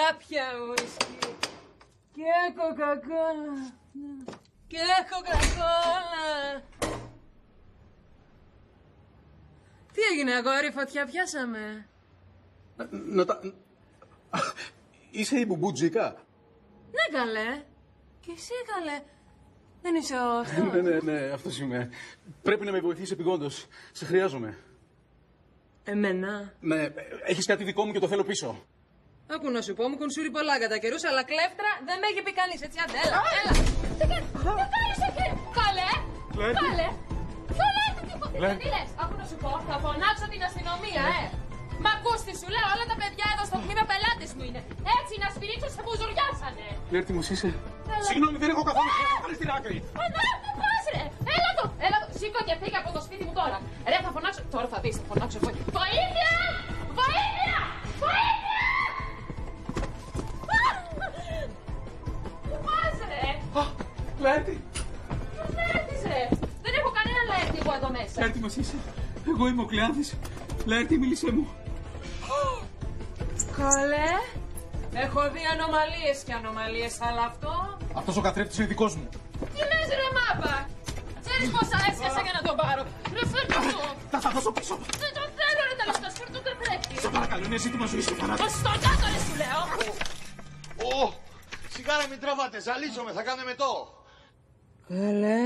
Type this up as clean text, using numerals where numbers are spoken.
Κάποια ουίσκι και κοκακόλα. Και κοκακόλα. Τι έγινε, αγόρι, φωτιά πιάσαμε. Είσαι η Μπουμπούτζικα. Ναι, καλέ. Και εσύ, καλέ. Δεν είσαι ο αυτός. Ναι, αυτός είμαι. Πρέπει να με βοηθήσει επειγόντως. Σε χρειάζομαι. Εμένα. Ναι, έχεις κάτι δικό μου και το θέλω πίσω. Άκου να σου πω, μου κονσούρει πολλά κατά καιρούς, αλλά κλέφτρα δεν με έχει πει κανείς, έτσι, άντε, έλα. Τι κάνεις εκεί, καλέ, καλέ. Ποιο λέει, τι λες, άκου να σου πω, θα φωνάξω την αστυνομία, Μα ακούς τι σου λέω, όλα τα παιδιά εδώ στο τμήμα πελάτες μου είναι. Έτσι να σφυρίξω σε μπουζουριάσανε. Κλέρτη μου, είσαι. Συγγνώμη, δεν έχω καθόλου χρόνο, πάρεις την άκρη. Ναι, πας ρε, έλα το, σήκω και φύγε από το σπίτι μου τώρα. Ρε, θα φωνάξω, τώρα θα δεις, θα φωνάξω εγώ. Βοήθεια! Βοήθεια! Βοήθεια! Πού πας ρε! Κλέρτη! Ποιος Λέρτης ρε! Δεν έχω κανένα Λέρτη εγώ εδώ μέσα. Κλέρτη μας είσαι. Εγώ είμαι ο Κλεάνθης. Λέρτη, μίλησέ μου. Καλέ, έχω δει ανομαλίες και ανομαλίες, αλλά αυτό... Αυτός ο καθρέφτης είναι δικός μου. Τι λες ρε μάπα! Ξέρεις πόσα έσκασα για να τον πάρω. Ρε φέρνω το! Θα τα δώσω πίσω. Δεν τον θέλω ρε τέλος, θα σφέρνω τον καθρέφτη. Σε παρακαλώ, είναι ζήτημα ζωής και θανάτου. Στον κάτω ρε σου λέω. Σιγά ρε μην τραβάτε, ζαλίζομαι, θα κάνουμε το. Καλέ.